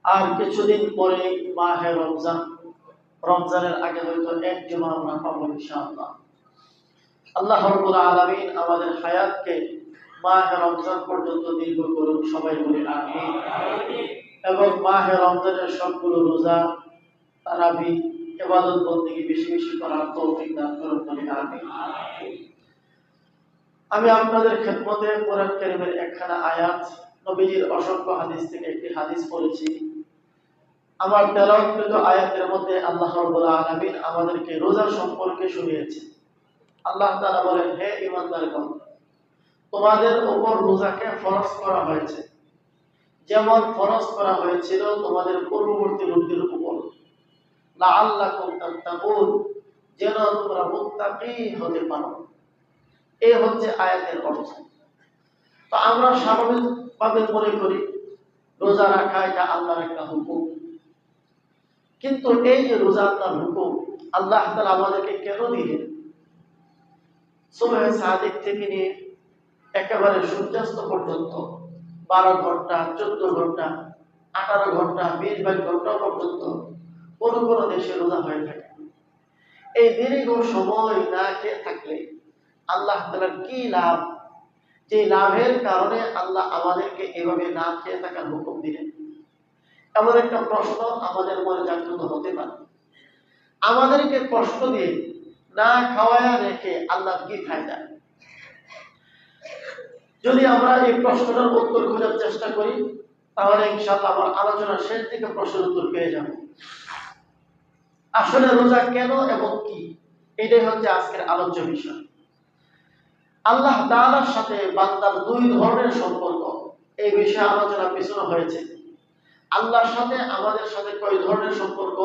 আর কিছুদিন পরে মাহে রমজান, রমজানের আগে হয়তো এক জুমা আমরা পাবো ইনশাআল্লাহ। আল্লাহ রাব্বুল আলামিন আমাদের হায়াতকে মাহে রমজান পর্যন্ত দীর্ঘ করুন, সবাই বলি আমিন। এবং মাহে রমজানের সবগুলো রোজা, তারাবি, ইবাদত বন্দেগী বেশি বেশি করার তৌফিক দান করুন, বলি আমিন। আমি আপনাদের খেদমতে কোরআন কারীমের একখানা আয়াত, নবীজির অসংখ্য হাদিস থেকে একটি হাদিস পড়েছি। আমার তেলাওয়াতকৃত আয়াতের মধ্যে আল্লাহ রাব্বুল আলামিন আমাদেরকে রোজা সম্পর্কে শুনিয়েছেন। আল্লাহ তাআলা বলেন, হে ঈমানদারগণ, তোমাদের উপর রোজাকে ফরজ করা হয়েছে, যেমন ফরজ করা হয়েছিল তোমাদের পূর্ববর্তী লোকদের উপর, লাআল্লাকুম তাত্তাকুন, যেন তোমরা মুত্তাকী হতে পারো। এই হচ্ছে আয়াতের অর্থ। তো আমরা স্বাভাবিকভাবে মনে করি রোজা রাখা এটা আল্লাহর একটা হুকুম, কিন্তু এই যে রোজা আল্লাহর হুকুম, আল্লাহ তাআলা আমাদেরকে কেন দিলেন? সুবহে সাদিক থেকে নিয়ে একেবারে সূর্যাস্ত পর্যন্ত 12 ঘন্টা, 14 ঘন্টা, 18 ঘন্টা, 20-22 ঘন্টা পর্যন্ত কোন কোন দেশে রোজা হয়ে থাকে। এই দীর্ঘ সময় না খেয়ে থাকলে আল্লাহ তাআলার কি লাভ? যে লাভের কারণে আল্লাহ আমাদেরকে এভাবে না খেয়ে থাকার হুকুম দিলেন, এমন একটা প্রশ্ন আমাদের মনে জাগ্রত হতে পারে। আমাদেরকে কষ্ট দিয়ে না খাওয়ায়া রেখে আল্লাহ কি ফায়দা? যদি আমরা এই প্রশ্নটার উত্তর খোঁজার চেষ্টা করি, তাহলে ইনশাআল্লাহ আমার আলোচনার শেষ দিকে প্রশ্নের উত্তর পেয়ে যাব। আসলে রোজা কেন এবং কি, এটাই হচ্ছে আজকের আলোচ্য বিষয়। আল্লাহ তাআলার সাথে বান্দার দুই ধরনের সম্পর্ক, এই বিষয়ে আলোচনা পিছনে হয়েছে। আল্লাহর সাথে আমাদের সাথে কয় ধরনের সম্পর্ক?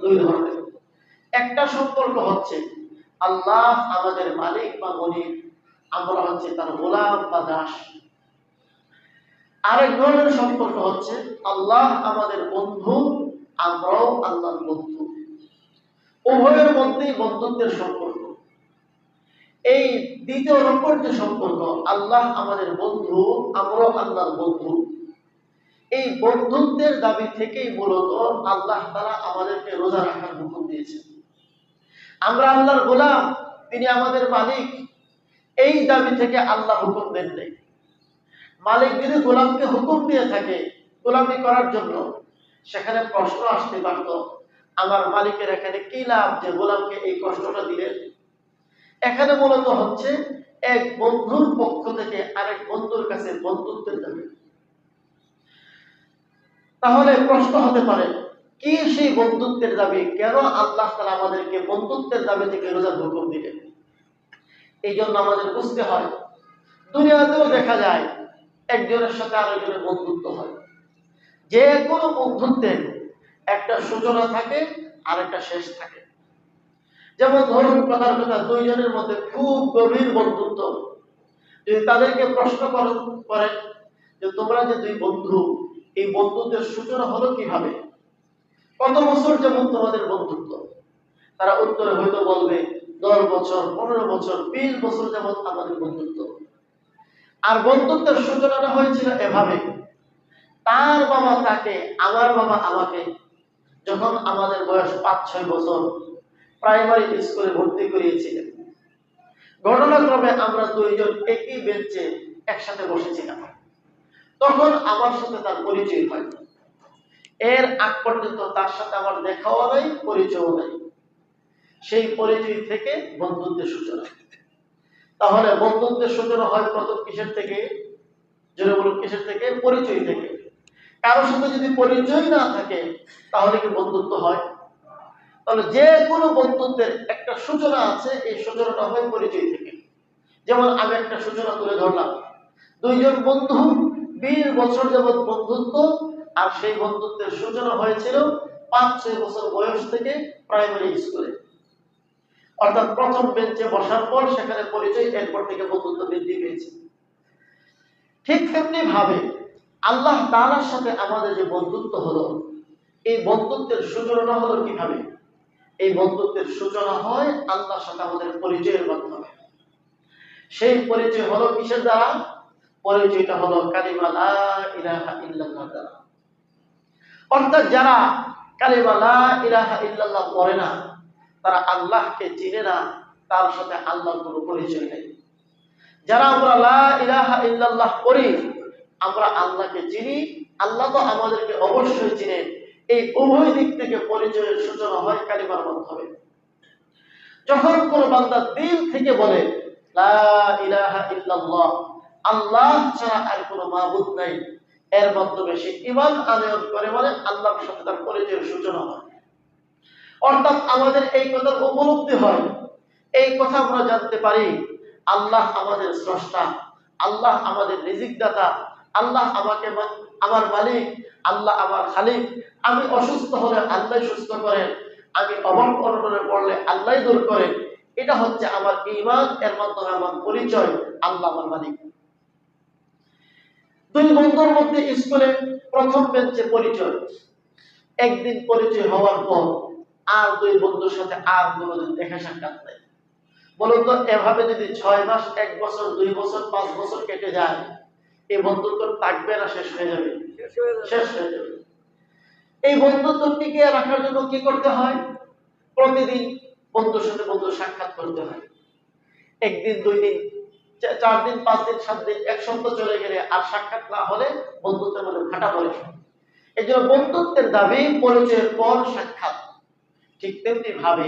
দুই ধরনের। একটা সম্পর্ক হচ্ছে আল্লাহ আমাদের মালিক বা মনিব, আমরা হচ্ছে তার গোলাম বা দাস। আরেক ধরনের সম্পর্ক হচ্ছে আল্লাহ আমাদের বন্ধু, আমরাও আল্লাহর বন্ধু। উভয়ের মধ্যেই বন্ধুত্বের সম্পর্ক। এই দ্বিতীয় নম্বর যে সম্পর্ক, আল্লাহ আমাদের বন্ধু, আমরাও আল্লাহর বন্ধু, এই বন্ধুত্বের দাবি থেকেই মূলত আল্লাহ তাআলা আমাদেরকে রোজা রাখার হুকুম দিয়েছেন। আমরা আল্লাহর গোলাম, তিনি আমাদের মালিক, এই দাবি থেকে আল্লাহ হুকুম দেন নাই। মালিক যদি গোলামকে হুকুম দিয়ে থাকে গোলামি করার জন্য, সেখানে প্রশ্ন আসতে পারত, আমার মালিকের এখানে কি লাভ যে গোলামকে এই কষ্টটা দিলেন? এখানে মূলত হচ্ছে এক বন্ধুর পক্ষ থেকে আরেক বন্ধুর কাছে বন্ধুত্বের দাবি। তাহলে প্রশ্ন হতে পারে, কি সেই বন্ধুত্বের দাবি? কেন আল্লাহ তাআলা আমাদেরকে বন্ধুত্বের দাবি থেকে রোজার হুকুম দিলেন? এই জন্য আমাদের বুঝতে হয়, দুনিয়াতেও দেখা যায় একজনের সাথে আরেকজনের বন্ধুত্ব হয়। যে কোনো বন্ধুত্বের একটা সূচনা থাকে আর একটা শেষ থাকে। যেমন ধরুন, কথার কথা, দুইজনের মধ্যে খুব গভীর বন্ধুত্ব, যদি তাদেরকে প্রশ্ন করেন যে তোমরা যে দুই বন্ধু, এই বন্ধুত্বের সূচনা হলো কিভাবে, কত বছর যেমন তোমাদের বন্ধুত্ব, তারা উত্তরে হয়তো বলবে 10 বছর, 15 বছর, 20 বছর যেমন আমাদের বন্ধুত্ব। আর বন্ধুত্বের সূচনাটা হয়েছিল এভাবে, তার বাবা তাকে, আমার বাবা আমাকে যখন আমাদের বয়স 5-6 বছর প্রাইমারি স্কুলে ভর্তি করিয়েছিলেন। ঘটনাক্রমে আমরা দুইজন একই বেঞ্চে একসাথে বসেছিলাম। তখন আমার সাথে তার পরিচয় হয়। এর আগ পর্যন্ত তার সাথে আমার দেখাও নাই, পরিচয়ও নাই। সেই পরিচয় থেকে বন্ধুত্বের সূচনা। তাহলে বন্ধুত্বের সূচনা হয় প্রথম কিসের থেকে? জোরে বলুন, কিসের থেকে? পরিচয় থেকে। কারোর সাথে যদি পরিচয় না থাকে তাহলে কি বন্ধুত্ব হয়? তাহলে যে কোনো বন্ধুত্বের একটা সূচনা আছে, এই সূচনাটা হয় পরিচয় থেকে। যেমন আমি একটা সূচনা তুলে ধরলাম, দুইজন বন্ধু 20 বছর যাবৎ বন্ধুত্ব, আর সেই বন্ধুত্বের সূচনা হয়েছিল 5-6 বছর বয়স থেকে প্রাইমারি স্কুলে। অর্থাৎ প্রথম বেঞ্চে বসার পর সেখানে পরিচয়, এরপর থেকে বন্ধুত্ব বৃদ্ধি পেয়েছে। ঠিক তেমনি ভাবে আল্লাহ তাআলার সাথে আমাদের যে বন্ধুত্ব হলো, এই বন্ধুত্বের সূচনা হলো কিভাবে? এই বন্ধুত্বের সূচনা হয় আল্লাহর সাথে আমাদের পরিচয়ের মাধ্যমে। সেই পরিচয় হলো কিসের দ্বারা? পরিচয়টা হলো কালিমা লা ইলাহা ইল্লাল্লাহ দ্বারা। অর্থাৎ যারা কালিমা লা ইলাহা ইল্লাল্লাহ পড়ে না, তারা আল্লাহকে চিনে না, তার সাথে আল্লাহর কোনো পরিচয় নেই। যারা আমরা লা ইলাহা ইল্লাল্লাহ পড়ি, আমরা আল্লাহকে চিনি, আল্লাহ তো আমাদেরকে অবশ্যই চিনেন। এই উভয় দিক থেকে পরিচয়ের সূচনা হয় কালিমার মাধ্যমে। যখন কোন বান্দা দিল থেকে বলে লা ইলাহা ইল্লাল্লাহ, আল্লাহ ছাড়া আর কোনো মাবুদ নাই, এর মাধ্যমে সে ঈমান আনয়ন করে, মানে আল্লাহর সাথে তার পরিচয়ের সূচনা হয়। অর্থাৎ আমাদের এই কথার উপলব্ধি হয়, এই কথা আমরা জানতে পারি আল্লাহ আমাদের স্রষ্টা, আল্লাহ আমাদের রিজিক দাতা, আল্লাহ আমাকে আমার মালিক, আল্লাহ আমার খালিক। আমি অসুস্থ হলে আল্লাহ সুস্থ করেন, আমি অভাব অনটনে পড়লে আল্লাহ দূর করেন। এটা হচ্ছে আমার ঈমান, এর মাধ্যমে আমার পরিচয় আল্লাহ আমার মালিক। দুই বন্ধুর মধ্যে স্কুলে প্রথম বেঞ্চে পরিচয়, একদিন পরিচয় হওয়ার পর আর দুই বন্ধুর সাথে আর কোনোদিন দেখা সাক্ষাৎ নাই। বলুন তো, এভাবে যদি 6 মাস, 1 বছর, 2 বছর, 5 বছর কেটে যায়, এই বন্ধুত্ব থাকবে না শেষ হয়ে যাবে? শেষ হয়ে যাবে। এই বন্ধুত্ব টিকিয়ে রাখার জন্য কি করতে হয়? প্রতিদিন বন্ধুর সাথে বন্ধুর সাক্ষাৎ করতে হয়। একদিন, 2 দিন, 4 দিন, 5 দিন, 7 দিন, 1 সপ্তাহ চলে গেলে আর সাক্ষাৎ না হলে বন্ধুত্বের মধ্যে ফাটা পড়ে। এই জন্য বন্ধুত্বের দাবি পরিচয়ের পর সাক্ষাৎ। ঠিক তেমনি ভাবে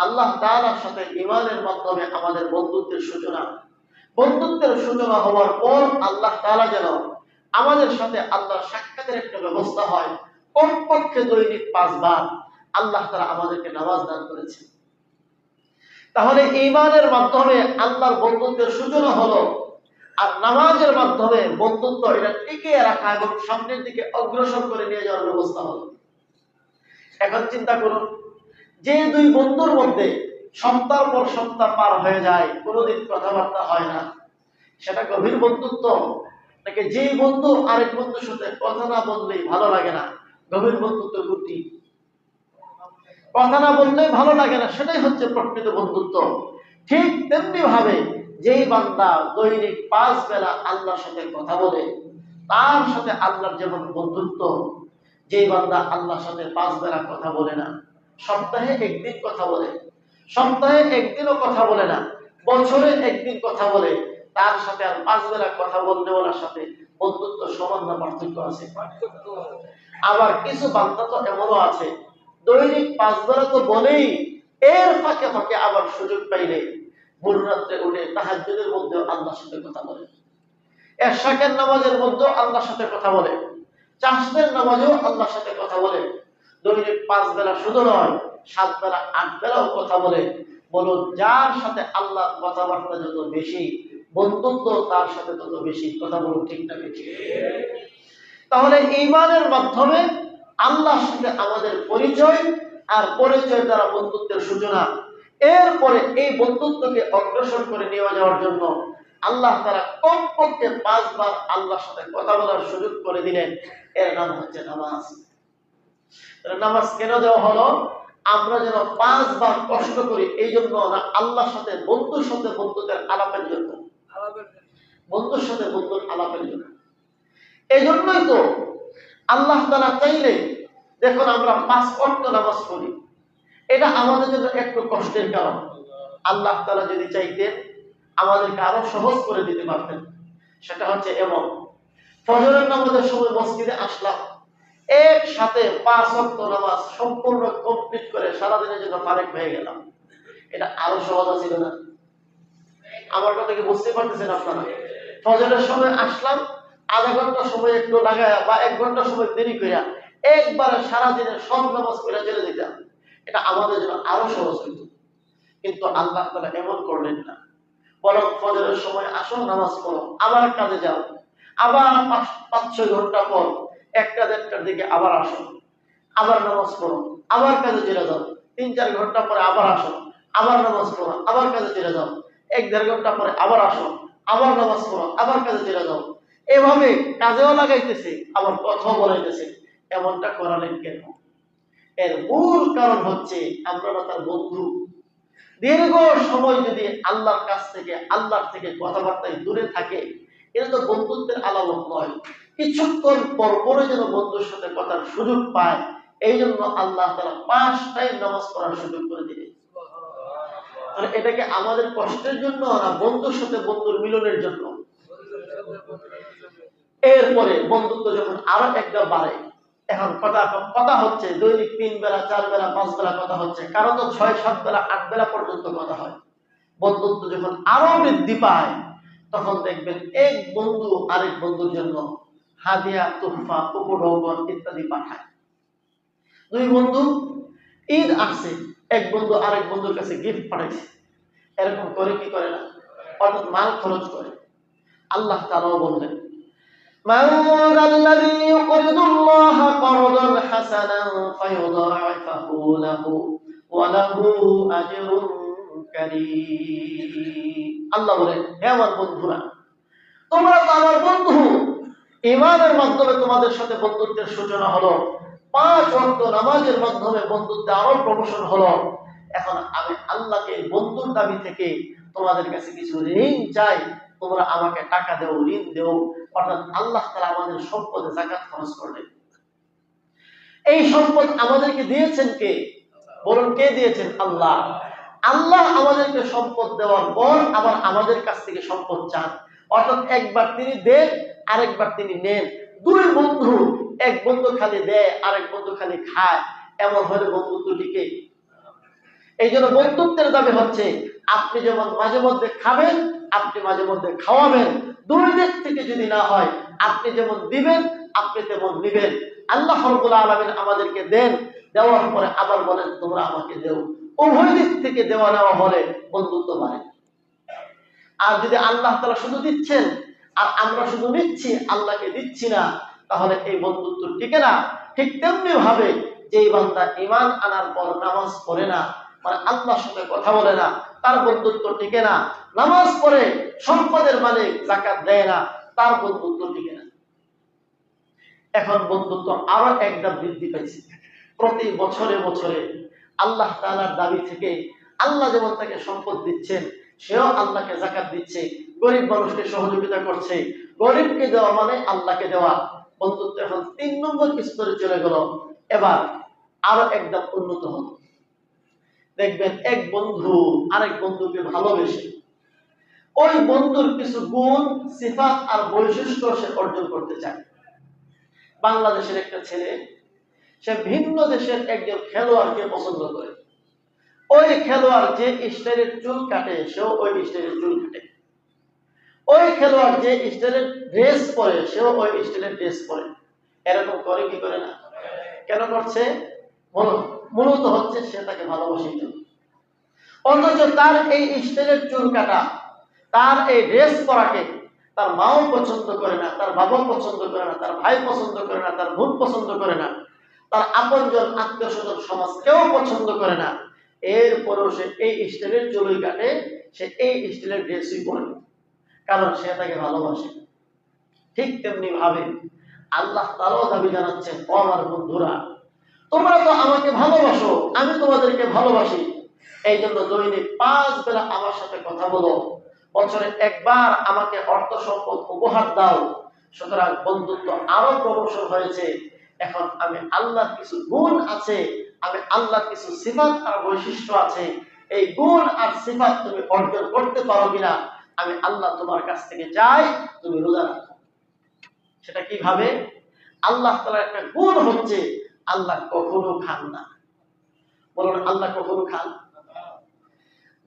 আল্লাহ তাআলার সাথে ঈমানের মাধ্যমে আমাদের বন্ধুত্বের সূচনা। বন্ধুত্বের সূচনা হওয়ার পর আল্লাহ তাআলা যেন আমাদের সাথে আল্লাহর সাক্ষাতের একটা ব্যবস্থা হয়। কমপক্ষে দৈনিক 5 বার আল্লাহ তাআলা আমাদেরকে নামাজ দান করেছেন। তাহলে ঈমানের মাধ্যমে আল্লাহর বন্ধুত্বের সূচনা হলো, আর নামাজের মাধ্যমে বন্ধুত্ব এটা টিকিয়ে রাখা এবং সামনের দিকে অগ্রসর করে নিয়ে যাওয়ার ব্যবস্থা হলো। এখন চিন্তা করুন, যে দুই বন্ধুর মধ্যে সপ্তাহ পর সপ্তাহ পার হয়ে যায়, কোনোদিন কথাবার্তা হয় না, সেটা গভীর বন্ধুত্ব? নাকি যে বন্ধু আরেক বন্ধুর সাথে কথা না বললেই ভালো লাগে না, গভীর বন্ধুত্ব গুটি? কথা না বললেই ভালো লাগে না, সেটাই হচ্ছে প্রকৃত বন্ধুত্ব। ঠিক তেমনি ভাবে যেই বান্দা দৈনিক 5 বেলা আল্লাহর সাথে কথা বলে, তার সাথে আল্লাহর যেমন বন্ধুত্ব। যেই বান্দা আল্লাহর সাথে 5 বেলা কথা বলে না, সপ্তাহে 1 দিন কথা বলে, সপ্তাহে 1 দিনও কথা বলে না, বছরে 1 দিন কথা বলে, তার সাথে আর 5 বেলা কথা বলতে বলার সাথে বন্ধুত্ব সমান না পার্থক্য আছে? আবার কিছু বান্দা তো এমনও আছে, দৈনিক 5 বেলা তো বলেই, এর ফাঁকে ফাঁকে আবার সুযোগ পাইলে ভোর রাত্রে উঠে তাহাজ্জুদের মধ্যে আল্লাহর সাথে কথা বলে, এশাকের নামাজের মধ্যেও আল্লাহর সাথে কথা বলে, চাষের নামাজেও আল্লাহর সাথে কথা বলে। দৈনিক 5 বেলা শুধু নয়, 7 বেলা, 8 বেলাও কথা বলে। বলুন, যার সাথে আল্লাহর কথাবার্তা যত বেশি, বন্ধুত্ব তার সাথে তত বেশি। কথা বলুন, ঠিক না ঠিক? তাহলে ঈমানের মাধ্যমে আল্লাহর সাথে আমাদের পরিচয়, আর পরিচয় দ্বারা বন্ধুত্বের সূচনা। এরপরে এই বন্ধুত্বকে অগ্রসর করে নিয়ে যাওয়ার জন্য আল্লাহ তাআলা কমপক্ষে 5 বার আল্লাহর সাথে কথা বলার সুযোগ করে দিলেন। এর নাম হচ্ছে নামাজ। নামাজ কেন দেওয়া হলো? আমরা যেন 5 বার কষ্ট করি, এই জন্য না, আল্লাহর সাথে বন্ধুর সাথে বন্ধুদের আলাপের জন্য, বন্ধুর সাথে বন্ধুর আলাপের জন্য। এই জন্যই তো আল্লাহ তাআলা চাইলে, দেখুন আমরা 5 ওয়াক্ত নামাজ পড়ি, এটা আমাদের জন্য একটু কষ্টের কারণ। আল্লাহ তাআলা যদি চাইতেন আমাদেরকে আরো সহজ করে দিতে পারতেন। সেটা হচ্ছে এমন, ফজরের নামাজের সময় মসজিদে আসলাম, একসাথে 5 ওয়াক্ত নামাজ সম্পূর্ণ কমপ্লিট করে সারাদিনের জন্য ফারেক হয়ে গেলাম। এটা আরো সহজ ছিল না? আমার কথা কি বুঝতে পারতেছেন আপনারা? ফজরের সময় আসলাম, আধা ঘন্টা সময় একটু লাগায়া বা 1 ঘন্টা সময় দেরি করিয়া একবারে সারাদিনের সব নামাজ পড়ে চলে যেতাম, এটা আমাদের জন্য আরো সহজ হইত। কিন্তু আল্লাহ তাআলা এমন করলেন না, বরং ফজরের সময় আসো, নামাজ পড়ো, আবার কাজে যাও, আবার 5-6 ঘন্টা পর 1টা-1:30টার দিকে আবার আসো, আবার নামাজ পড়ো, আবার কাজে চলে যাও, 3-4 ঘন্টা পরে আবার আসো, আবার নামাজ পড়ো, আবার কাজে চলে যাও, 1-1.5 ঘন্টা পরে আবার আসো, আবার নামাজ পড়ো, আবার কাজে চলে যাও। এভাবে কাজেও লাগাইতেছে, আবার কথাও বলাইতেছে। এমনটা করালেন কেন? এর মূল কারণ হচ্ছে আমরা তার বন্ধু। দীর্ঘ সময় যদি আল্লাহর কাছ থেকে, আল্লাহর থেকে কথাবার্তায় দূরে থাকে, এটা তো বন্ধুত্বের আলামত নয়। কিছুক্ষণ পর পরে যেন বন্ধুর সাথে কথার সুযোগ পায়, এই জন্য আল্লাহ তাআলা 5 টাইম নামাজ পড়ার সুযোগ করে দিলেন। আর এটাকে আমাদের কষ্টের জন্য না, বন্ধুর সাথে বন্ধুর মিলনের জন্য। এরপরে বন্ধুত্ব যখন আরো একটা বাড়ে, এখন কথা হচ্ছে দৈনিক 3 বেলা 4 বেলা 5 বেলা কথা হচ্ছে, কারণ তো 6-7 বেলা 8 বেলা পর্যন্ত কথা হয়। বন্ধুত্ব যখন আরো বৃদ্ধি পায়, তখন দেখবেন এক বন্ধু আরেক বন্ধুর জন্য হাদিয়া, তোহফা, উপঢৌকন ইত্যাদি পাঠায়। দুই বন্ধু ঈদ আসছে, এক বন্ধু আরেক বন্ধুর কাছে গিফট পাঠাইছে, এরকম করে কি করে না, অর্থাৎ মাল খরচ করে। আল্লাহ তাআলাও বললেন, মান যাল্লাযী ইউকরিদুল্লাহা করদান হাসানান ফায়ুদাইফাহু লাহু ওয়া লাহু আজরুন কারীম। আল্লাহ বলেন, হে আমার বন্ধুরা, তোমরা তো আমার বন্ধু, ঈমানের মাধ্যমে তোমাদের সাথে বন্ধুত্বের সূচনা হলো, 5 ওয়াক্ত নামাজের মাধ্যমে বন্ধুত্বে আরো প্রমোশন হলো। এখন আমি আল্লাহকে বন্ধুর দাবি থেকে তোমাদের কাছে কিছু ঋণ চাই, তোমরা আমাকে টাকা দেও, ঋণ দেও। অর্থাৎ আল্লাহ তাআলা আমাদের সম্পদে যাকাত খরচ করলেন। এই সম্পদ আমাদেরকে দিয়েছেন কে? বলুন, কে দিয়েছেন? আল্লাহ। আল্লাহ আমাদেরকে সম্পদ দেওয়ার পর আবার আমাদের কাছ থেকে সম্পদ চান, অর্থাৎ একবার তিনি দেন, আরেকবার তিনি নেন। দুই বন্ধু, এক বন্ধু খালি দেয়, আরেক বন্ধু খালি খায়, এমন হলে বন্ধুত্ব টিকে? এই জন্য বন্ধুত্বের দাবি হচ্ছে আপনি যেমন মাঝে মধ্যে খাবেন, আপনি মাঝে মধ্যে খাওয়াবেন। দুই দিক থেকে যদি না হয়, আপনি যেমন দিবেন আপনি তেমন নিবেন। আল্লাহ রাব্বুল আলামিন আমাদেরকে দেন, দেওয়ার পরে আবার বলেন তোমরা আমাকে দেও। উভয় দিক থেকে দেওয়া নেওয়া হলে বন্ধুত্ব বাড়ে। আর যদি আল্লাহ তাআলা শুধু দিচ্ছেন আর আমরা শুধু নিচ্ছি, আল্লাহকে দিচ্ছি না, তাহলে এই বন্ধুত্ব টিকে না। ঠিক তেমনি ভাবে যেই বান্দা ঈমান আনার পর নামাজ পড়ে না, মানে আল্লাহর সাথে কথা বলে না, তার বন্ধুত্ব টিকে না। নামাজ পড়ে, সম্পদের মালিক, যাকাত দেয় না, তার বন্ধুত্ব টিকে না। এখন বন্ধুত্ব আরো একটা বৃদ্ধি পেয়েছে। প্রতি বছরে বছরে আল্লাহ তাআলার দাবি থেকে আল্লাহ যেমন তাকে সম্পদ দিচ্ছেন, সেও আল্লাহকে যাকাত দিচ্ছে, গরিব মানুষকে সহযোগিতা করছে। গরিবকে দেওয়া মানে আল্লাহকে দেওয়া। বন্ধুত্ব এখন 3 নম্বর স্তরে চলে গেল। এবার আরো একদম উন্নত হল। দেখবেন এক বন্ধু আরেক বন্ধুকে ভালোবেসে ওই বন্ধুর কিছু গুণ, সিফাত আর বৈশিষ্ট্য সে অর্জন করতে চায়। বাংলাদেশের একটা ছেলে, সে ভিন্ন দেশের একজন খেলোয়াড়কে পছন্দ করে। ওই খেলোয়াড় যে স্টাইলের চুল কাটে, সেও ওই স্টাইলের চুল কাটে। ওই খেলোয়াড় যে স্টাইলের ড্রেস পরে, সেও ওই স্টাইলের ড্রেস পরে। এরকম করে কি করে না? কেন করছে? মূলত হচ্ছে সে তাকে ভালোবাসে। অথচ তার এই স্টাইলের চুল কাটা, তার এই ড্রেস পরাকে তার মাও পছন্দ করে না, তার বাবাও পছন্দ করে না, তার ভাই পছন্দ করে না, তার বোন পছন্দ করে না, তার আপনজন আত্মীয় স্বজন সমাজ কেউ পছন্দ করে না। এরপরেও সে এই স্টাইলের চুলই কাটে, সে এই স্টাইলের ড্রেসই পরে, কারণ সে তাকে ভালোবাসে। ঠিক তেমনি ভাবে আল্লাহ তাআলাও দাবি জানাচ্ছেন, ও আমার বন্ধুরা, তোমরা তো আমাকে ভালোবাসো, আমি তোমাদেরকে ভালোবাসি, এই জন্য দৈনিক 5 বেলা আমার সাথে কথা বলো, বছরে একবার আমাকে অর্থ সম্পদ উপহার দাও। সুতরাং বন্ধুত্ব আরো প্রমোশন হয়েছে। এখন আমি আল্লাহর কিছু গুণ আছে, আমি আল্লাহর কিছু সিফাত আর বৈশিষ্ট্য আছে, এই গুণ আর সিফাত তুমি অর্জন করতে পারো কিনা, আমি আল্লাহ তোমার কাছ থেকে চাই তুমি রোজা রাখো। সেটা কিভাবে? আল্লাহ তাআলার একটা গুণ হচ্ছে আল্লাহ কখনো খান না। বলুন, আল্লাহ কখনো খান?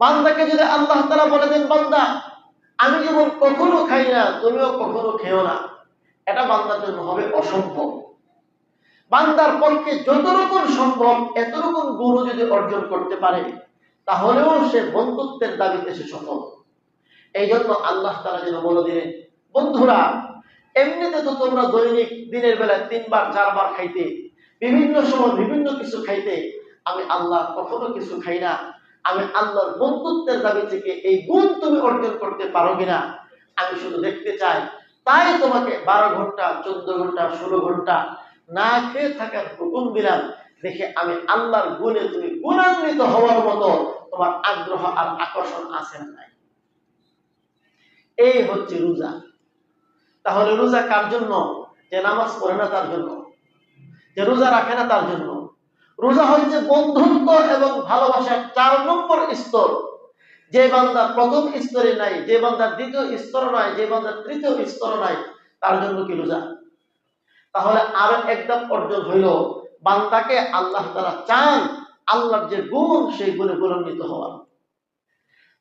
বান্দাকে যদি আল্লাহ তাআলা বলে দেন, বান্দা আমি যেমন কখনো খাই না, তুমিও কখনো খেও না, এটা বান্দার জন্য হবে অসম্ভব। বান্দার পক্ষে যতটুকু সম্ভব এতটুকু গুণ যদি অর্জন করতে পারে, তাহলেও সে বন্ধুত্বের দাবিতে সে সফল। এই জন্য আল্লাহ তাআলা যেন বলে দিলেন, বন্ধুরা, এমনিতে তো তোমরা দৈনিক দিনের বেলায় 3 বার 4 বার খাইতে, বিভিন্ন সময় বিভিন্ন কিছু খাইতে, আমি আল্লাহ কখনো কিছু খাই না। আমি আল্লাহর বন্ধুত্বের দাবি থেকে এই গুণ তুমি অর্জন করতে পারো কিনা আমি শুধু দেখতে চাই। তাই তোমাকে 12 ঘন্টা 14 ঘন্টা 16 ঘন্টা না খেয়ে থাকার হুকুম দিলাম, দেখে আমি আল্লাহর গুণে তুমি গুণান্বিত হওয়ার মতো তোমার আগ্রহ আর আকর্ষণ আছে না নাই। এই হচ্ছে রোজা। তাহলে রোজা কার জন্য? যে নামাজ পড়ে না তার জন্য, যে রোজা রাখে না তার জন্য। রোজা হচ্ছে বন্ধুত্ব এবং ভালোবাসার 4 নম্বর স্তর। যে বান্দা প্রথম স্তরে নাই, যে বান্দার দ্বিতীয় স্তর নাই, যে বান্দার তৃতীয় স্তর নাই, তার জন্য কি রোজা? তাহলে আর একদম অর্জন হইল বান্দাকে আল্লাহ তাআলা চান আল্লাহর যে গুণ সেই গুণে গুণান্বিত হওয়া।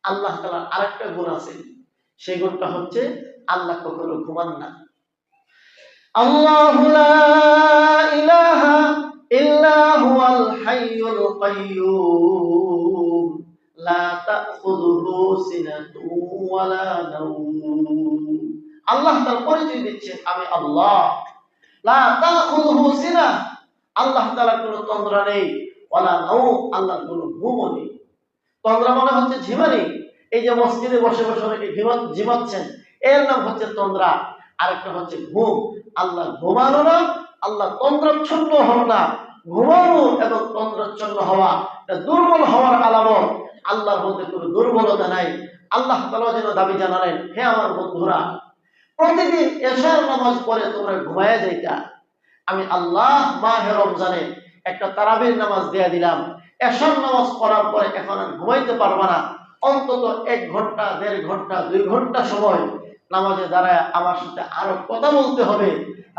আল্লাহ তাআলার আরেকটা গুণ আছে, সেই গুণটা হচ্ছে আল্লাহ কখনো ঘুমান না। আল্লাহু লা ইলাহা ইল্লা হুয়াল হাইয়ুল কাইয়্যুম লা তাখুযুহু সিনাতুন ওয়ালা নাওম। আল্লাহ তার পরিচয় দিচ্ছেন আমি আল্লাহ। লা তাখুযুহু সিনা, আল্লাহ তাআলার কোনো তন্দ্রা নেই, ওয়ালা নাওম, আল্লাহর কোনো ঘুমও নেই। তন্দ্রা মানে হচ্ছে ঝিমানি। এই যে মসজিদে বসে বসে অনেকে ঝিমাচ্ছেন, এর নাম হচ্ছে তন্দ্রা। আরেকটা হচ্ছে ঘুম। আল্লাহ ঘুমানো না, আল্লাহ তন্দ্রাচ্ছন্ন হন না। ঘুমানো এবং তন্দ্রাচ্ছন্ন হওয়া এটা দুর্বল হওয়ার আলামত। আল্লাহর মধ্যে কোনো দুর্বলতা নাই। আল্লাহ তাআলা যেন দাবি জানালেন, হে আমার বন্ধুরা, প্রতিদিন এশার নামাজ পড়ে তোমরা ঘুমায়া যাইতা। আমি আল্লাহ মাহে রমজানে একটা তারাবির নামাজ দিয়ে দিলাম। এশার নামাজ পড়ার পরে এখন আর ঘুমাইতে পারবা না, অন্তত 1 ঘন্টা 1.5 ঘন্টা 2 ঘন্টা সময় নামাজে দাঁড়ায় আমার সাথে আরো কথা বলতে হবে।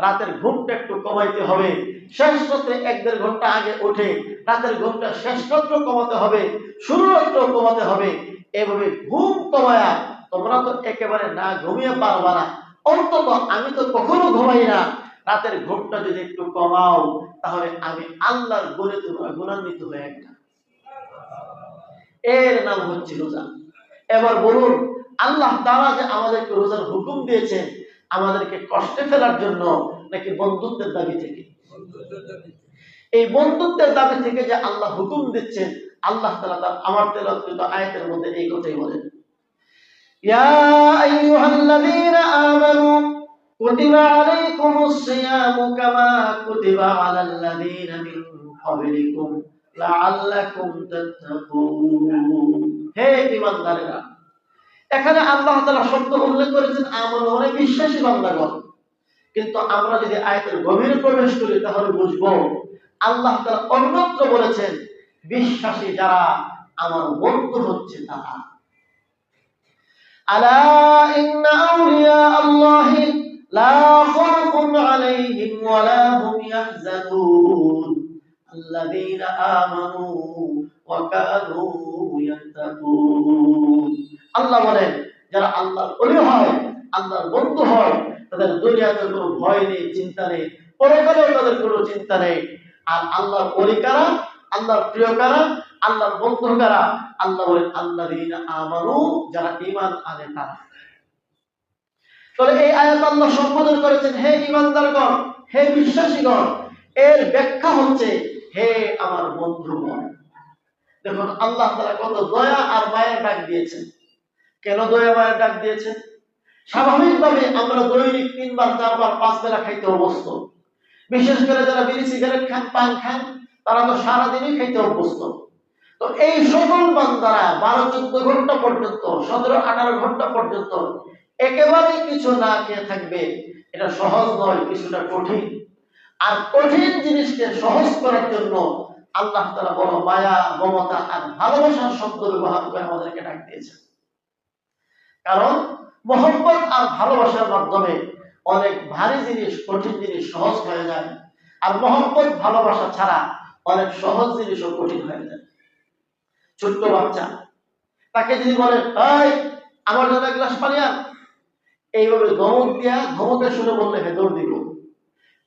রাতের ঘুমটা একটু কমাইতে হবে। শেষ রাতে 1-1.5 ঘন্টা আগে উঠে রাতের ঘুমটা শেষ রাত্র কমাতে হবে, শুরু রাত্র কমাতে হবে। এভাবে ঘুম কমায়া তোমরা তো একেবারে না ঘুমিয়ে পারবা না। অন্তত আমি তো কখনো ঘুমাই না, রাতের ঘুমটা যদি একটু কমাও তাহলে আমি আল্লাহর গুণে তোমরা গুণান্বিত হয়ে একটা। এর নাম হচ্ছে রোজা। এবার বলুন, আল্লাহ তাআলা যে আমাদেরকে রোজার হুকুম দিয়েছেন আমাদেরকে কষ্টে ফেলার জন্য নাকি বন্ধুত্বের দাবি থেকে? এই বন্ধুত্বের দাবি থেকে যে আল্লাহ হুকুম দিচ্ছেন, আল্লাহ তাআলা তার আমার তেলাওয়াতকৃত আয়াতের মধ্যে এই কথাই বলেন, ইয়া আইয়ুহাল্লাযীনা আমানু কুতিবা আলাইকুমুস সিয়ামু কামা কুতিবা আলাল লাযীনা মিন ক্বাবলিকুম লাআল্লাকুম তাত্তাকুন। হে ঈমানদারেরা, এখানে আল্লাহ তাআলা শব্দ উল্লেখ করেছেন আমানু মানে বিশ্বাসী বান্দাগণ। কিন্তু আমরা যদি আয়াতের গভীরে প্রবেশ করি তাহলে বুঝবো আল্লাহ তাআলা অন্যত্র বলেছেন বিশ্বাসী যারা আমার বন্ধু হচ্ছে তারা। আলা ইন্না আউলিয়া আল্লাহি লা খাউফুন আলাইহিম ওয়া লা হুম ইয়াহজানুন আল্লাযীনা আমানু ওয়া কানু ইয়াত্তাকুন। আল্লাহ বলেন যারা আল্লাহর ওলি হয়, আল্লাহর বন্ধু হয়, তাদের দুনিয়াতে কোনো ভয় নেই, চিন্তা নেই, পরকালেও তাদের কোনো চিন্তা নেই। আর আল্লাহর ওলি কারা, আল্লাহর প্রিয় কারা, আল্লাহর বন্ধু কারা? আল্লাহ বলেন আল্লাযীনা আমানু, যারা ঈমান আনে তারা। তাহলে এই আয়াত আল্লাহ সম্বোধন করেছেন হে ঈমানদারগণ, হে বিশ্বাসীগণ। এর ব্যাখ্যা হচ্ছে হে আমার বন্ধুগণ। দেখুন আল্লাহ তাআলা কত দয়া আর মায়ের ডাক দিয়েছেন। কেন দয়া মায়ের ডাক দিয়েছেন? স্বাভাবিকভাবে আমরা দৈনিক 3 বার 4 বার 5 বেলা খাইতে অভ্যস্ত। বিশেষ করে যারা বিড়ি সিগারেট খান, পান খান, তারা তো সারাদিনই খাইতে অভ্যস্ত। তো এই সকল বান্দারা 12-14 ঘন্টা পর্যন্ত, 17-18 ঘন্টা পর্যন্ত একেবারে কিছু না খেয়ে থাকবে, এটা সহজ নয়, কিছুটা কঠিন। আর কঠিন জিনিসকে সহজ করার জন্য আল্লাহ তাআলা বড় মায়া, মমতা আর ভালোবাসার শব্দ ব্যবহার করে আমাদেরকে ডাক দিয়েছেন। কারণ মহব্বত আর ভালোবাসার মাধ্যমে অনেক ভারী জিনিস, কঠিন জিনিস সহজ হয়ে যায়। আর মহব্বত ভালোবাসা ছাড়া অনেক সহজ জিনিসও কঠিন হয়ে যায়। ছোট্ট বাচ্চা, তাকে যদি বলেন এই আমার জন্য এক গ্লাস পানি আন, এইভাবে ধমক দিয়া ধমকে শুনে বললে হে দৌড় দিব,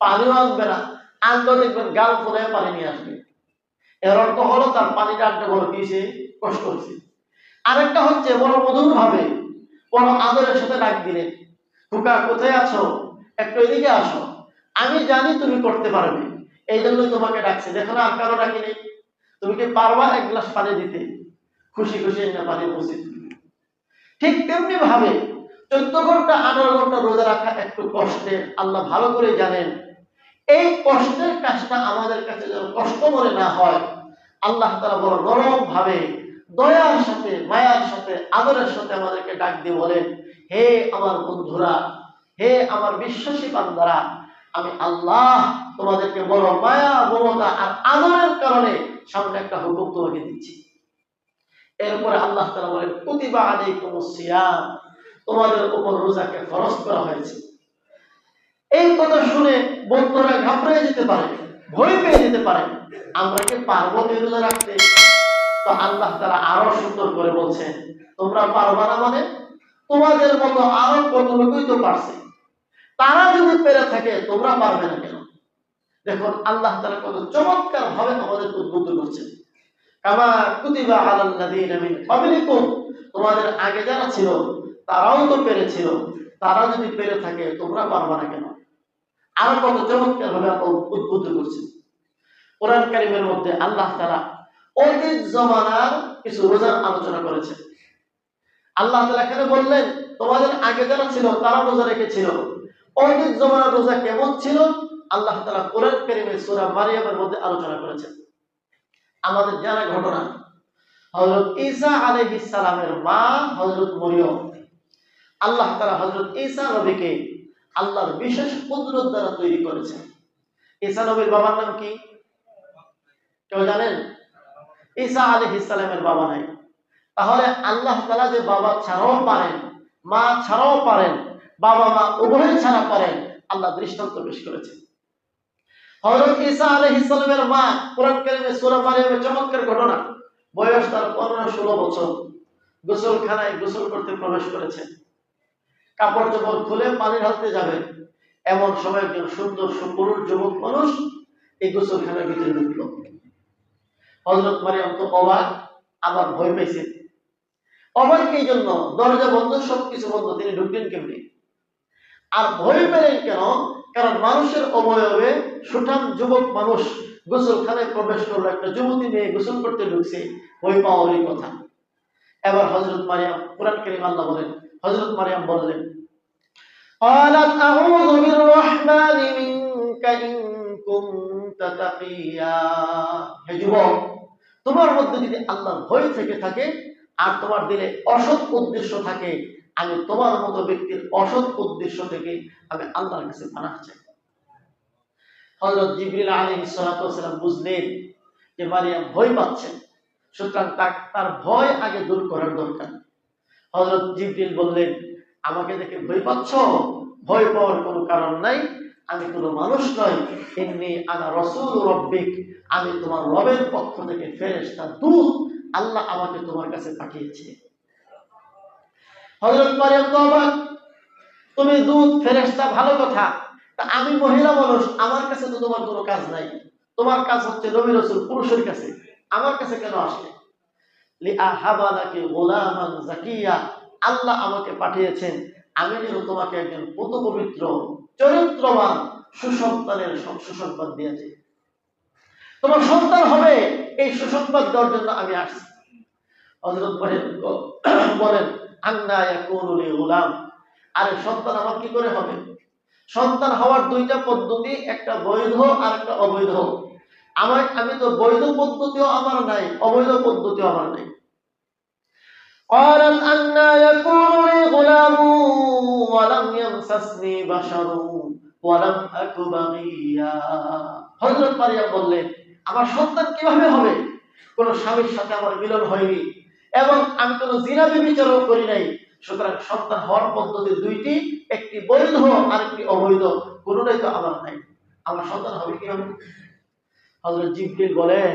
পানিও আনবে না, আনলেও দেখবেন গাল ফোলায় পানি নিয়ে আসবে। এর অর্থ হলো তার পানিটা আনতে বড় কিসে কষ্ট হচ্ছে। আরেকটা হচ্ছে বড় মধুর ভাবে, বড় আদরের সাথে ডাক দিলেন, খোকা কোথায় আছো, একটু এদিকে আসো, আমি জানি তুমি করতে পারবে, এই জন্য তোমাকে ডাকছি, দেখো না আর কারো ডাকি নেই, তুমি কি পারবা এক গ্লাস পানি দিতে? খুশি খুশি এনে পানি উপস্থিত। ঠিক তেমনি ভাবে 14 ঘন্টা 18 ঘন্টা রোজা রাখা একটু কষ্টের, আল্লাহ ভালো করে জানেন। এই কষ্টের কাজটা আমাদের কাছে যেন কষ্ট মনে না হয়, আল্লাহ তাআলা বড় নরম ভাবে, দয়ার সাথে, মায়ার সাথে, আদরের সাথে আমাদেরকে ডাক দিয়ে বলেন হে আমার বন্ধুরা, হে আমার বিশ্বাসী বান্দারা, আমি আল্লাহ তোমাদেরকে বড় মায়া মমতা আর আদরের কারণে সামনে একটা হুকুম তোমাকে দিচ্ছি। এরপরে আল্লাহ তাআলা বলেন কুতিবা আলাইকুমুস সিয়াম, তোমাদের উপর রোজাকে ফরজ করা হয়েছে। এই কথা শুনে বন্ধুরা ঘাবড়ে যেতে পারে, ভয় পেয়ে যেতে পারে, আমরা কি পারবো এই রোজা রাখতে? তো আল্লাহ তাআলা আরো সুন্দর করে বলছেন তোমরা পারবা না মানে? তোমাদের মতো আরো কত লোকই তো পারছে, তারা যদি পেরে থাকে তোমরা পারবে না কেন? দেখুন আল্লাহ তাআলা কত চমৎকার ভাবে আমাদের উদ্বুদ্ধ করছেন। কামা কুতিবা আলাল্লাযীনা মিন ক্বাবলিকুম, তোমাদের আগে যারা ছিল তারাও তো পেরেছিল, তারা যদি পেরে থাকে তোমরা পারবা না কেন? আর কত চমৎকার ভাবে উদ্বুদ্ধ করছেন। কোরআন কারীমের মধ্যে আল্লাহ তাআলা অতীত জমানার কিছু রোজার আলোচনা করেছেন। আল্লাহ তাআলা এখানে বললেন তোমাদের আগে যারা ছিল তারা রোজা রেখেছিল। অতীত জমানার রোজা কেমন ছিল আল্লাহ তাআলা কোরআন কারীমে সূরা মারইয়ামের মধ্যে আলোচনা করেছেন। আমাদের জানা ঘটনা, হযরত ঈসা আলাইহিস সালামের মা হযরত মরিয়ম, আল্লাহ তাআলা হযরত ঈসা নবীকে আল্লাহর বিশেষ কুদরত দ্বারা তৈরি করেছেন। ঈসা নবীর বাবার নাম কি কেউ জানেন? ঈসা আলাইহিস সালামের বাবা নাই। তাহলে আল্লাহ তাআলা যে বাবা ছাড়াও পারেন, মা ছাড়াও পারেন, বাবা মা উভয় ছাড়া পারেন, আল্লাহ দৃষ্টান্ত পেশ করেছেন। হযরত ঈসা আলাইহিস সালামের মা কোরআন কারীমে সূরা মারইয়ামের চমৎকার ঘটনা, বয়স তার 15-16 বছর, গোসলখানায় গোসল করতে প্রবেশ করেছেন। কাপড় চোপড় খুলে পানি ঢালতে যাবেন, এমন সময় একজন সুন্দর সুপুরুষ যুবক মানুষ এই গোসলখানার ভিতরে ঢুকলো। হযরত মারইয়াম তো অবাক, আবার ভয় পেয়েছেন। অবাক এই জন্য, দরজা বন্ধ, সবকিছু বন্ধ, তিনি ঢুকলেন কেমনি? আর ভয় পেলেন কেন? কারণ মানুষের অবয়বে সুঠাম যুবক মানুষ গোসলখানায় প্রবেশ করলো, একটা যুবতী মেয়ে গোসল করতে ঢুকছে, ভয় পাওয়ারই কথা। এবার হযরত মারইয়াম, কোরআন কারীম আল্লাহ বলেন, হযরত মারইয়াম বললেন قالت أعوذ بالرحمن منك إن كنت تقيا, হে যুবক, তোমার মধ্যে যদি আল্লাহর ভয় থেকে থাকে আর তোমার দিলে অসৎ উদ্দেশ্য থাকে, আমি তোমার মতো ব্যক্তির অসৎ উদ্দেশ্য থেকে আমি আল্লাহর কাছে পানাহ চাই। হযরত জিবরিল আলাইহিস সালাতু ওয়াস সালাম বুঝলেন যে মারইয়াম ভয় পাচ্ছেন, সুতরাং তার ভয় আগে দূর করার দরকার। হযরত জিবরিল বললেন আমাকে দেখে ভয় পাচ্ছ? ভয় পাওয়ার কোনো কারণ নাই, আমি কোনো মানুষ নই, ইন্নী আনা রাসূলু রাব্বিক, আমি তোমার রবের পক্ষ থেকে ফেরেশতা, দূত, আল্লাহ আমাকে তোমার কাছে পাঠিয়েছে। হযরত মারইয়াম তো অবাক, তুমি দূত ফেরেশতা ভালো কথা, তা আমি মহিলা মানুষ, আমার কাছে তো তোমার কোনো কাজ নাই, তোমার কাজ হচ্ছে নবী রাসূল পুরুষের কাছে, আমার কাছে কেন আসলে? লিআহাবা লাকি গোলামান যাকিয়া, আল্লাহ আমাকে পাঠিয়েছেন আমি যেন তোমাকে একজন পুত পবিত্র চরিত্রবান সুসন্তানের সুসংবাদ দিয়েছি, তোমার সন্তান হবে, এই সুসংবাদ দেওয়ার জন্য আমি আসছি। হযরত বলেন আন্না ইয়াকুনু লি গোলাম, আরে সন্তান আমার কি করে হবে? সন্তান হওয়ার দুইটা পদ্ধতি, একটা বৈধ আর একটা অবৈধ। আমি তো বৈধ পদ্ধতিও আমার নাই, অবৈধ পদ্ধতিও আমার নাই। قالت أنى يكون لي غلام ولم يمسسني بشر ولم أك بغيا, হযরত মারইয়াম বললেন আমার সন্তান কিভাবে হবে? কোন স্বামীর সাথে আমার মিলন হয়নি এবং আমি কোনো জিনা ব্যভিচারও করি নাই, সুতরাং সন্তান হওয়ার পদ্ধতি দুইটি, একটি বৈধ আর একটি অবৈধ, কোনটাই তো আমার নাই, আমার সন্তান হবে কিভাবে? হযরত জিবরিল বলেন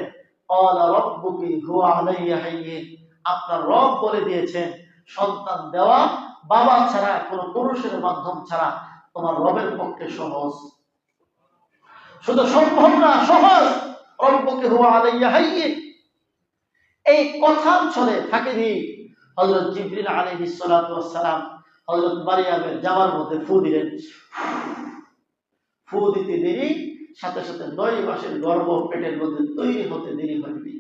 ক্বালা রাব্বুকি হুয়া আলাইয়া হাইয়্যিন, আপনার রব বলে দিয়েছেন সন্তান দেওয়া বাবা ছাড়া, কোন পুরুষের মাধ্যম ছাড়া তোমার রবের পক্ষে সহজ, শুধু সম্ভব না, সহজ। রব্বুকি হুয়া আলাইয়া হাইয়্যিন, এই কথার ছলে ফাঁকি দিয়ে হযরত জিবরিল আলাইহিস সালাতু ওয়াস সালাম হযরত মারইয়ামের জামার মধ্যে ফু দিলেন। ফু দিতে দেরি, সাথে সাথে 9 মাসের গর্ভ পেটের মধ্যে তৈরি হতে দেরি হয়নি।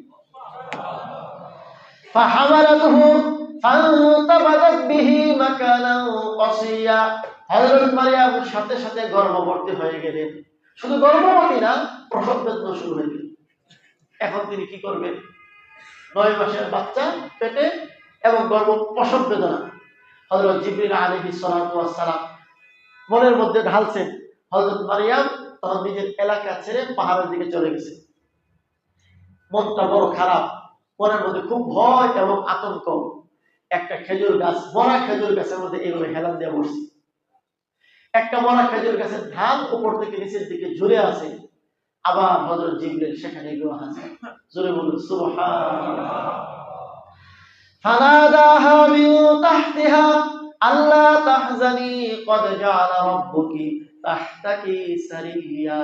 فحملته فانتبذت به مكانا قصيا, হযরত মারইয়াম সাথে সাথে গর্ভবতী হয়ে গেলেন। শুধু গর্ভবতী না, প্রসব বেদনা শুরু হয়ে গেল। এখন তিনি কি করবেন? 9 মাসের বাচ্চা পেটে এবং প্রসব বেদনা। হযরত জিবরিল আলাইহিস সালাতু ওয়াস সালাম মনের মধ্যে ঢালছেন হযরত মারিয়াম তখন নিজের এলাকা ছেড়ে পাহাড়ের দিকে চলে গেছে। মনটা বড় খারাপ, মনের মধ্যে খুব ভয় এবং আতঙ্ক। একটা খেজুর গাছ, মরা খেজুর গাছের মধ্যে এগুলো হেলান দিয়ে বসছে। একটা মরা খেজুর গাছের ধান উপর থেকে নিচের দিকে ঝুলে আছে। আবার হযরত জিবরিল সেখানে গিয়ে হাজির। জোরে বলুন সুবহানাল্লাহ। ফানাদাহা মিন তাহতিহা আল্লা তাহজানি ক্বাদ জাআলা রাব্বুকি তাহতাকি সারিয়া।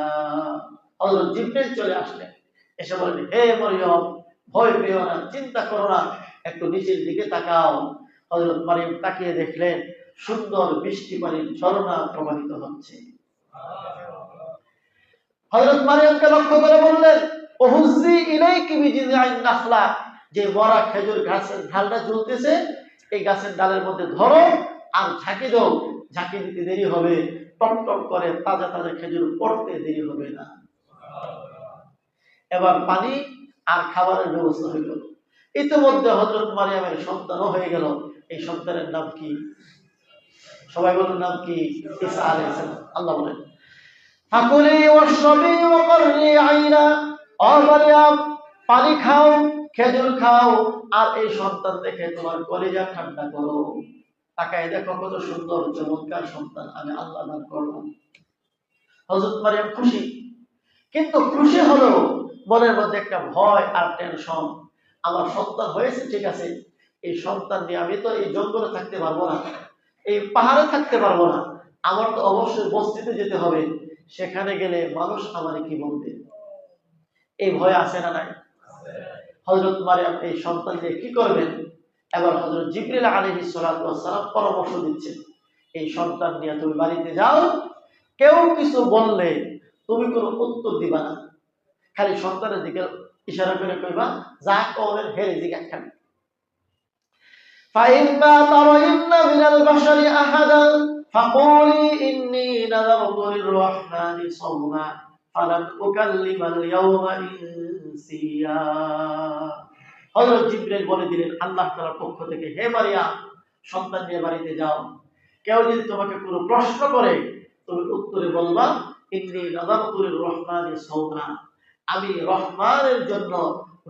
হযরত জিবরিল চলে আসলেন, এসে বললেন, হে মরিয়ম, ভয় পেও না, চিন্তা করো না, একটু নিচের দিকে তাকাও। হযরত মারিয়াম তাকিয়ে দেখলেন সুন্দর বৃষ্টি পানির ঝর্ণা প্রবাহিত হচ্ছে। হযরত মারিয়ামকে লক্ষ্য করে বললেন, ওহুজ্জি ইলাইকি বিজিযআইন নাখলা, যে মরা খেজুর গাছের ডালটা ঝুলতেছে, এই গাছের ডালের মধ্যে ধরো আর ঝাঁকি দাও। ঝাঁকি দিতে দেরি হবে, টপ টপ করে তাজা তাজা খেজুর পড়তে দেরি হবে না। এবার পানি আর খাবারের ব্যবস্থা হয়ে গেল। ইতিমধ্যে হযরত মারিয়ামের সন্তানও হয়ে গেল। এই সন্তানের নাম কি? সবাই বলুন নাম কি? ঈসা আলাইহিস সালাম। আল্লাহ বলেন, ফাকুলি ওয়াশরাবি ওয়াকররি আইনা, ও মারিয়াম, পানি খাও, খেজুর খাও, আর এই সন্তান দেখে তোমার কলিজা ঠান্ডা করো। তাকায় দেখো কত সুন্দর চমৎকার সন্তান আমি আল্লাহ দান করলাম। হযরত মারিয়াম খুশি, কিন্তু খুশি হলো মনের মধ্যে একটা ভয় আর টেনশন। আমার সন্তান হয়েছে ঠিক আছে, এই সন্তান নিয়ে আমি তো এই জঙ্গলে থাকতে পারবো না, এই পাহাড়ে থাকতে পারবো না, আমার তো অবশ্যই বস্তিতে যেতে হবে। সেখানে গেলে মানুষ আমারে কি বলবে, এই ভয় আছে না নাই? হযরত মারিয়াম এই সন্তান নিয়ে কি করবেন? এবার হযরত জিবরিল আলাইহিস সালাতু ওয়াস সালাম পরামর্শ দিচ্ছেন, এই সন্তান নিয়ে তুমি বাড়িতে যাও, কেউ কিছু বললে তুমি কোনো উত্তর দিবা না, খালি সন্তানের দিকে ইশারা করে কইবা, যা কওনের হেরে জিজ্ঞাসা খালি। فإما ترين من البشر أحدا فقولي إني نذرت للرحمن صوما فلن أكلم اليوم إنسيا। হযরত জিবরাইল বলে দিলেন আল্লাহ তাআলার পক্ষ থেকে, হে মারিয়াম, সন্তান নিয়ে বাড়িতে যাও, কেউ যদি তোমাকে কোনো প্রশ্ন করে তুমি উত্তরে বলবা, ইন্নী নাযারতু লির-রহমানি সাওমা, আমি রহমানের জন্য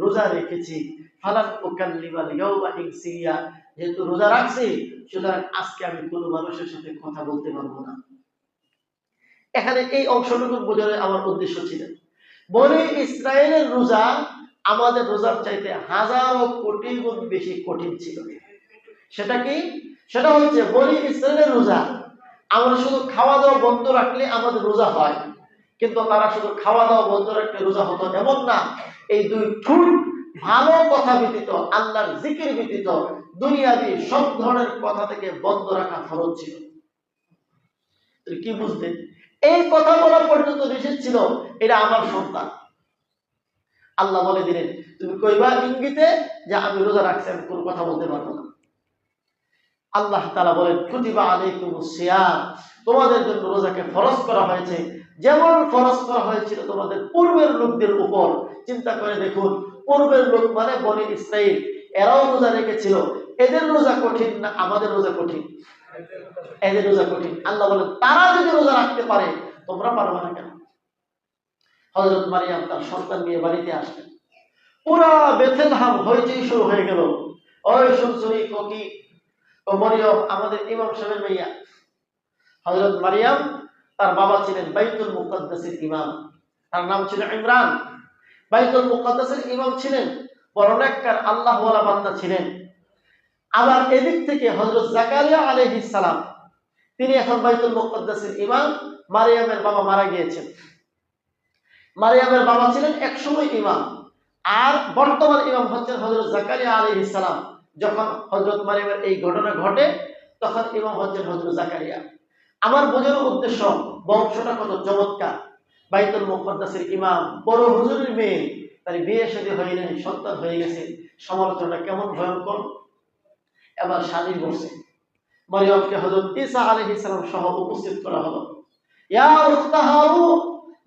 রোজা রেখেছি। ফালান উকাল্লিমাল ইয়াওমা ইনসিয়া, যেহেতু রোজা রাখছি সুতরাং আজকে আমি কোনো মানুষের সাথে কথা বলতে পারবো না। এখানে এই অংশটুকু বোঝানোর আমার উদ্দেশ্য ছিল, বনি ইসরায়েলের রোজা আমাদের রোজার চাইতে হাজারো কোটি গুণ বেশি কঠিন ছিল। সেটা কি? সেটা হচ্ছে বনি ইসরায়েলের রোজা আমরা শুধু খাওয়া দাওয়া বন্ধ রাখলে আমাদের রোজা হয়, কিন্তু তারা শুধু খাওয়া দাওয়া বন্ধ রাখলে রোজা হতো এমন না। এই দুই ঠুট ভালো কথা ব্যতীত, আল্লাহর জিকির ব্যতীত দুনিয়াবি সব ধরনের কথা থেকে বন্ধ রাখা ফরজ ছিল। কি বুঝলেন? এই কথা বলা পর্যন্ত নিষেধ ছিল, এটা আমার সন্তান। আল্লাহ বলে দিলেন তুমি কইবা ইঙ্গিতে যে আমি রোজা রাখছি, আমি কোনো কথা বলতে পারবো না। আল্লাহ তাআলা বলেন কুতিবা আলাইকুমুস সিয়াম, তোমাদের জন্য রোজাকে ফরজ করা হয়েছে, যেমন ফরজ করা হয়েছিল তোমাদের পূর্বের লোকদের উপর। চিন্তা করে দেখুন, পূর্বের লোক মানে বনি ইসরাইল, এরাও রোজা রেখেছিল। এদের রোজা কঠিন না আমাদের রোজা কঠিন? এদের রোজা কঠিন। আল্লাহ বলেন তারা যদি রোজা রাখতে পারে তোমরা পারবে না কেন? হযরত মারিয়াম তার সন্তান নিয়ে বাড়িতে আসলেন, পুরা বেথলেহেম হইচই শুরু হয়ে গেল। ওই শুনছুনি কোকি, ও মরিয়ম আমাদের ইমাম সাহেবের মেয়ে। হযরত মারিয়াম তার বাবা ছিলেন বাইতুল মুকাদ্দাসের ইমাম, তার নাম ছিল ইমরান। বাইতুল মুকাদ্দাসের ইমাম ছিলেন, বড় নেককার আল্লাহওয়ালা বান্দা ছিলেন। আবার এদিক থেকে হযরত জাকারিয়া আলাইহিস সালাম, তিনি এখন বাইতুল মুকাদ্দাসের ইমাম। মারিয়ামের বাবা মারা গিয়েছেন। মারিয়ামের বাবা ছিলেন একসময় ইমাম, আর বর্তমান ইমাম হচ্ছেন হযরত জাকারিয়া আলাইহিস সালাম। যখন হযরত মারিয়ামের এই ঘটনা ঘটে তখন ইমাম হচ্ছেন হযরত জাকারিয়া। আমার বোঝানোর উদ্দেশ্য বংশটা কত চমৎকার। বাইতুল মুকাদ্দাসের ইমাম, বড় হুজুরের মেয়ে, তার বিয়ে শাদী হয়ে নাই, সন্তান হয়ে গেছে, সমালোচনা কেমন ভয়ঙ্কর। এবার স্বামী বসে মারিয়ামকে হযরত ঈসা আলাইহিস সালাম সহ উপস্থিত করা হলো। ইয়া উখতা হারুন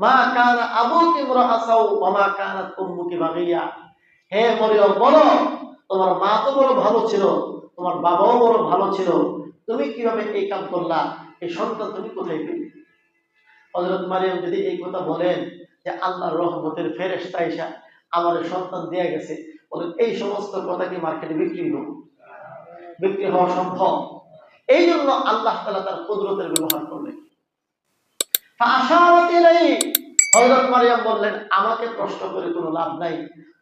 মা কানা আবুকি ইমরাআসাও ওয়া মা কানাত উম্মুকি বাগিয়া। হে মারিয়াম, বলো তোমার মা তো বড় ভালো ছিল, তোমার বাবাও বড় ভালো ছিল, তুমি কিভাবে এই কাম করলা? এই সন্তান তুমি কোথায় পেলে? হযরত মারিয়াম যদি এই কথা বলেন যে আল্লাহর রহমতের ফেরেশতা এসে আমার সন্তান দিয়ে গেছে, বলেন এই সমস্ত কথা কি মার্কেটে বিক্রি হওয়া সম্ভব? এই জন্য আল্লাহ তাআলা তার কুদরতের ব্যবহার করলেন। ফাআশারাত ইলাইহি, হযরত মারিয়াম বললেন আমাকে প্রশ্ন করে কোনো লাভ নাই,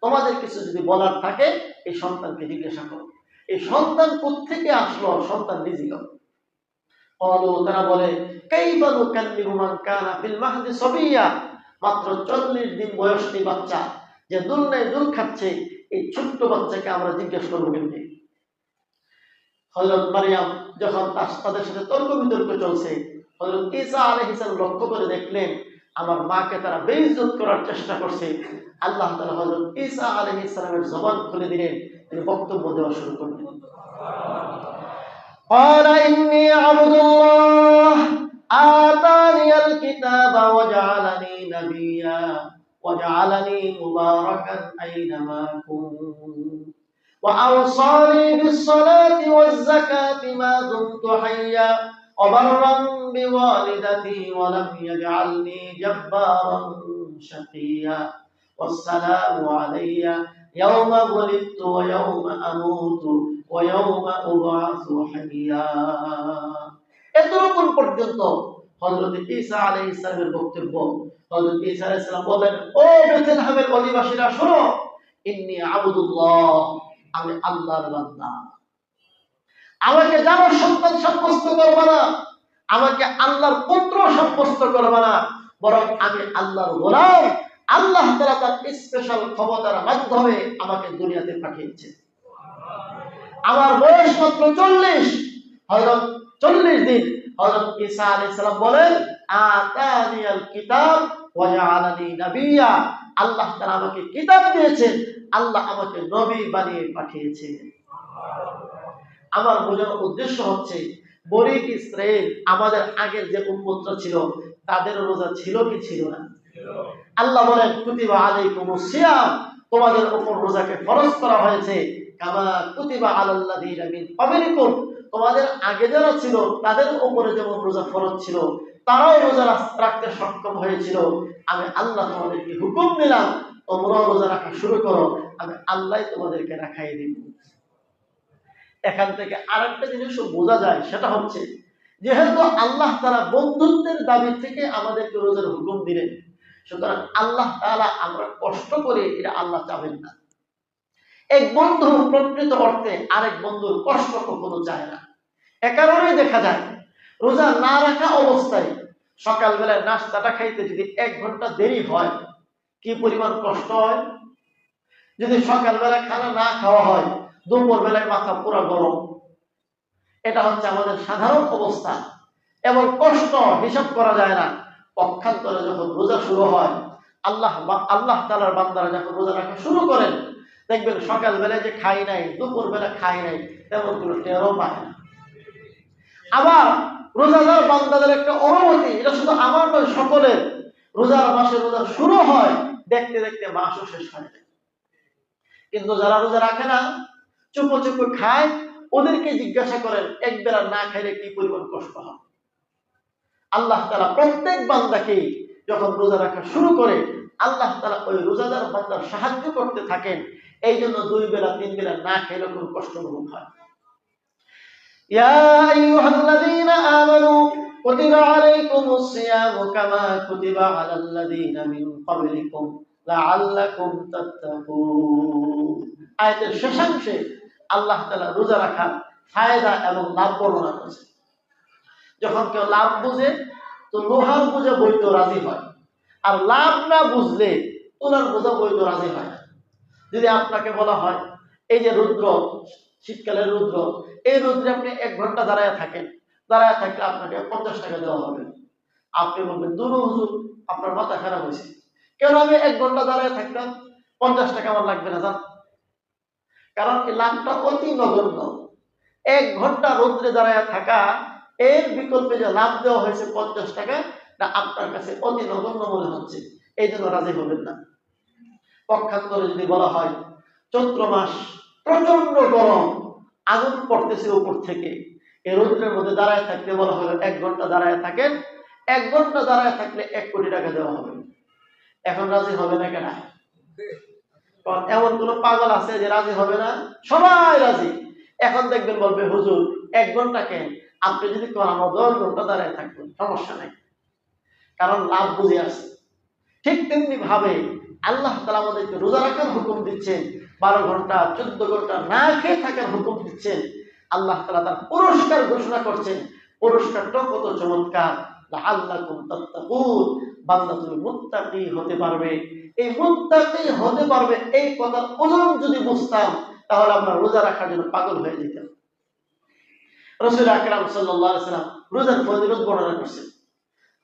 তোমাদের কিছু যদি বলার থাকে এই সন্তানকে জিজ্ঞাসা করো। এই সন্তান কোত্থেকে আসলো? সন্তান রিজিক। তারা বলে কাইফা নুকাল্লিমু মান কানা ফিল মাহদি সাবিয়্যা, মাত্র 40 দিন বয়সী বাচ্চা যে দুলনায় দুল খাচ্ছে, এই ছোট্ট বাচ্চাকে আমরা জিজ্ঞেস করবো কেমনে? হযরত মারিয়াম যখন তাদের সাথে তর্ক বিতর্ক চলছে, হযরত ঈসা আলাইহিস সালাম লক্ষ্য করে দেখলেন আমার মাকে তারা বেইজ্জত করার চেষ্টা করছে। আল্লাহ তাআলা হযরত ঈসা আলাইহিস সালামের জবান খুলে দিলেন, তিনি বক্তব্য দেওয়া শুরু করলেন। قال إني عبد الله آتاني الكتاب وجعلني نبيا وجعلني مباركا أينما كنت وأوصاني بالصلاة والزكاة ما دمت حيا وبرا بوالدتي ولم يجعلني جبارا شقيا والسلام علي يوم ولدت ويوم أموت ويوم أبعث حيا। এতক্ষণ পর্যন্ত হযরত ঈসা আলাইহিস সালামের বক্তব্য। হযরত ঈসা আলাইহিস সালাম বলেন, ও বেথলেহেমের অধিবাসীরা শোনো, ইন্নী আবুদুল্লাহ, আমি আল্লাহর বান্দা। আমাকে জানোর সন্তান সাব্যস্ত করবে না, আমাকে আল্লাহর পুত্র সাব্যস্ত করবে না, বরং আমি আল্লাহর গোলাম। আল্লাহ তাআলা তার স্পেশাল ক্ষমতার মাধ্যমে আমাকে দুনিয়াতে পাঠিয়েছে। আমার বয়স মাত্র 40, হযরত 40 দিন। হযরত ঈসা আলাইহিস সালাম বলেন আতানিয়াল কিতাব ওয়া জাআলানি নাবিয়্যা, আল্লাহ তাআলা আমাকে কিতাব দিয়েছেন, আল্লাহ আমাকে নবী বানিয়ে পাঠিয়েছেন। আমার বোঝানোর উদ্দেশ্য হচ্ছে বনি ইসরাইল আমাদের আগের যে উম্মতরা ছিল তাদের রোজা ছিল কি ছিল না? আল্লাহ বলেন কুতিবা আলাইকুমুস সিয়াম, তোমাদের উপর রোজাকে ফরজ করা হয়েছে, কামা কুতিবা আলাল্লাযীনা মিন ক্বাবলিকুম, তোমাদের আগে যারা ছিল তাদের উপরে যেমন রোজা ফরজ ছিল তারাও রোজা রাখতে সক্ষম হয়েছিল। আমি আল্লাহ তোমাদেরকে হুকুম দিলাম তোমরাও রোজা রাখা শুরু করো, আমি আল্লাহ তোমাদেরকে রাখাই দিব। এখান থেকে আরেকটা জিনিস বোঝা যায়, সেটা হচ্ছে যেহেতু আল্লাহ তাআলা বন্ধুত্বের দাবি থেকে আমাদেরকে রোজার হুকুম দিলেন, সুতরাং আল্লাহ তাআলা আমরা কষ্ট করে এটা আল্লাহ চাবেন না। এক বন্ধু প্রকৃত অর্থে আরেক বন্ধুর কষ্ট কখনো চায় না। এ কারণেই দেখা যায় রোজা না রাখা অবস্থায় সকালবেলায় নাস্তাটা খাইতে যদি 1 ঘন্টা দেরি হয় কি পরিমাণ কষ্ট হয়। যদি সকালবেলা খানা না খাওয়া হয় দুপুর বেলায় মাথা পুরো গরম। এটা হচ্ছে আমাদের সাধারণ অবস্থা এবং কষ্ট হিসাব করা যায় না। পক্ষান্তরে যখন রোজা শুরু হয়, আল্লাহ তাআলার বান্দারা যখন রোজা রাখা শুরু করেন, দেখবেন সকালবেলায় যে খাই নাই, দুপুর বেলা খাই নাই, তেমন কোনো টেরও পায় না। আবার রোজাদার বান্দাদের একটা অনুমতি, এটা শুধু আমার নয় সকলের, রোজার মাসে রোজা শুরু হয়, দেখতে দেখতে মাসও শেষ হয় যায়। কিন্তু যারা রোজা রাখে না, চুপো চুপো খায়, ওদেরকে জিজ্ঞাসা করেন এক বেলা না খাইলে কি পরিমাণ কষ্ট হয়। আল্লাহ তাআলা প্রত্যেক বান্দাকে যখন রোজা রাখা শুরু করে, আল্লাহ তাআলা ওই রোজাদার বান্দার সাহায্য করতে থাকেন। এই জন্য 2 বেলা 3 বেলা না খেলে কোনো কষ্ট অনুভব হয়। ইয়া আইয়ুহাল্লাযীনা আমানু কুতিবা আলাইকুমুস সিয়ামু কামা কুতিবা আলাল্লাযীনা মিন ক্বাবলিকুম লাআল্লাকুম তাত্তাকুন। আয়াতের শেষাংশে আল্লাহ তাআলা রোজা রাখার ফায়দা এবং লাভ বর্ণনা করেছেন। যখন কেউ লাভ বুঝে তো লোহার বোঝা বইতে রাজি হয়, আর লাভ না বুঝলে তোলার বোঝা বইতে রাজি হয় না। যদি আপনাকে বলা হয় এই যে রুদ্র, শীতকালের রুদ্র, এই রুদ্রে আপনি 1 ঘন্টা দাঁড়ায় থাকেন, দাঁড়ায় থাকলে আপনাকে 50 টাকা দেওয়া হবে। আপনি বলবেন দূর হুজুর আপনার মাথা খারাপ হয়েছে, কেন আমি 1 ঘন্টা দাঁড়ায় থাকলাম, 50 টাকা আমার লাগবে না জান। কারণ এই লাভটা অতি নগণ্য। 1 ঘন্টা রোদ্রে দাঁড়ায় থাকা এর বিকল্পে যে লাভ দেওয়া হয়েছে 50 টাকা, না আপনার কাছে অতি নগণ্য মনে হচ্ছে, এই জন্য রাজি হবেন না। পক্ষান্তরে যদি বলা হয় চৈত্র মাস প্রচন্ড গরম, আগুন পড়তেছে উপর থেকে, এই রোদ্রের মধ্যে দাঁড়ায় থাকতে বলা হলো 1 ঘন্টা দাঁড়ায় থাকেন, 1 ঘন্টা দাঁড়ায় থাকলে 1 কোটি টাকা দেওয়া হবে। এখন রাজি হবে না কেন? কারণ এমন কোন পাগল আছে যে রাজি হবে না? সবাই রাজি। এখন দেখবেন বলবে হুজুর 1 ঘন্টা কেন, আপনি যদি করান 10 ঘন্টা দাঁড়ায় থাকবেন, সমস্যা নাই, কারণ লাভ বুঝে আসছে। ঠিক তেমনি ভাবে আল্লাহ তাআলা আমাদেরকে রোজা রাখার হুকুম দিচ্ছেন, 12 ঘন্টা 14 ঘন্টা না খেয়ে থাকার হুকুম দিচ্ছেন। আল্লাহ তাআলা তার পুরস্কার ঘোষণা করছেন। পুরস্কারটা কত চমৎকার! লাআল্লাকুম তাত্তাকুন, বান্দা তুমি মুত্তাকি হতে পারবে। এই মুত্তাকি হতে পারবে এই কথার ওজন যদি বুঝতাম, তাহলে আমরা রোজা রাখার জন্য পাগল হয়ে যেতাম। রাসূল আকরাম সাল্লাল্লাহু আলাইহি ওয়াসাল্লাম রোজার ফজিলত বর্ণনা করেছেন।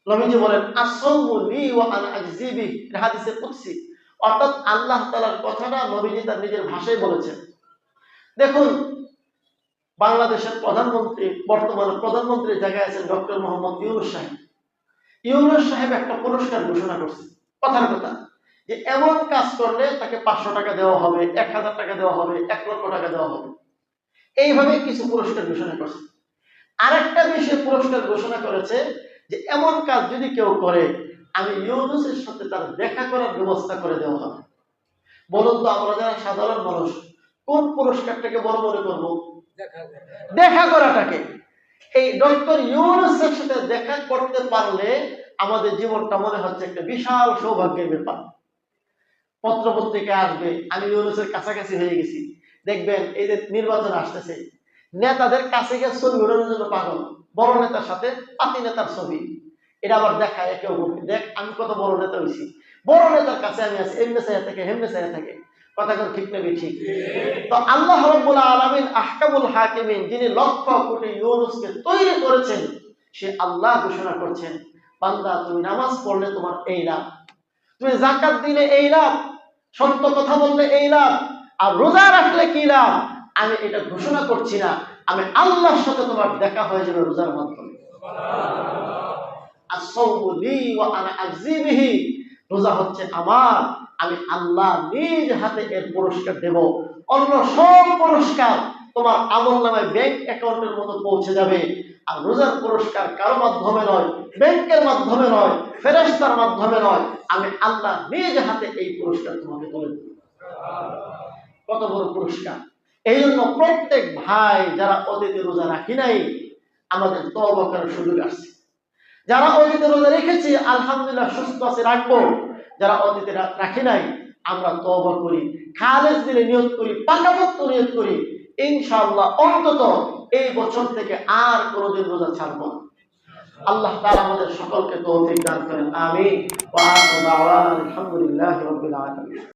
নবীজি বলেন, আস-সাওমু লি ওয়া আনা আজজি বিহি, এটা হাদিসে কুদসি। অর্থাৎ আল্লাহ তাআলার কথাটা নবীজি তার নিজের ভাষায় বলেছেন। দেখুন, বাংলাদেশের প্রধানমন্ত্রী, বর্তমানে প্রধানমন্ত্রীর জায়গায় আছেন ডক্টর মোহাম্মদ ইউনূস সাহেব। ইউনূস সাহেব একটা পুরস্কার ঘোষণা করছে, কথার কথা, যে এমন কাজ করলে তাকে 500 টাকা দেওয়া হবে, 1000 টাকা দেওয়া হবে, 1 লক্ষ টাকা দেওয়া হবে। এইভাবে কিছু পুরস্কার ঘোষণা করছে। আরেকটা বিষয়ে পুরস্কার ঘোষণা করেছে যে এমন কাজ যদি কেউ করে, আমি ইউনূসের সাথে তার দেখা করার ব্যবস্থা করে দেওয়া হবে। বলুন তো, আমরা যারা সাধারণ মানুষ কোন পুরস্কারটাকে বড় মনে করব? দেখা করাটাকে। এই ডক্টর ইউনূসের সাথে দেখা করতে পারলে আমাদের জীবনটা মনে হচ্ছে একটা বিশাল সৌভাগ্যের ব্যাপার। পত্রপত্রিকায় আসবে আমি ইউনূসের কাছাকাছি হয়ে গেছি। দেখবেন এই যে নির্বাচন আসতেছে, নেতাদের কাছে গিয়ে ছবি ওঠানোর জন্য পাগল। বড় নেতার সাথে পাতি নেতার ছবি, এটা আবার দেখায় একে অপরকে, দেখ আমি কত বড় নেতা হয়েছি, বড় নেতার কাছে আমি আছি, এমনি চাইয়া থাকে হেমনে চাইয়া থাকে। কথা কোন ঠিক নেবে? ঠিক। তো আল্লাহ রাব্বুল আলামিন আহকামুল হাকিমিন, যিনি লক্ষ কোটি ইউনূসকে তৈরি করেছেন, সে আল্লাহ ঘোষণা করছেন, বান্দা তুমি নামাজ পড়লে তোমার এই লাভ, তুমি যাকাত দিলে এই লাভ, সত্য কথা বললে এই লাভ, আর রোজা রাখলে কি লাভ, আমি এটা ঘোষণা করছি না, আমি আল্লাহর সাথে তোমার দেখা হয়ে যাবে রোজার মাধ্যমে। আস-সাওমু লি ওয়া আনা আজজি বিহি, রোজা হচ্ছে আমার, আমি আল্লাহ নিজ হাতে এর পুরস্কার দেব। অন্য সব পুরস্কার তোমার আমলনামায় ব্যাংক অ্যাকাউন্টের মতো পৌঁছে যাবে, আর রোজার পুরস্কার কারো মাধ্যমে নয়, ব্যাংকের মাধ্যমে নয়, ফেরেশতার মাধ্যমে নয়, আমি আল্লাহ নিজ হাতে এই পুরস্কার তোমাকে তুলে দেব। কত বড় পুরস্কার! এই জন্য প্রত্যেক ভাই যারা অতীতে রোজা রাখি নাই, আমাদের তওবা করার সুযোগ আসছে। যারা অতীতে রোজা রেখেছি আলহামদুলিল্লাহ সুস্থ আছে, রাখবো। যারা অতীতে রাখি নাই, আমরা তওবা করি, খালেস দিলে নিয়ত করি, পাকাপোক্ত নিয়ত করি, ইনশাআল্লাহ অন্তত এই বছর থেকে আর কোনোদিন রোজা ছাড়বো না। আল্লাহ তাআলা আমাদের সকলকে তৌফিক দান করেন, আমিন। ওয়া আখিরু দাওয়ানা আলহামদুলিল্লাহি রাব্বিল আলামিন।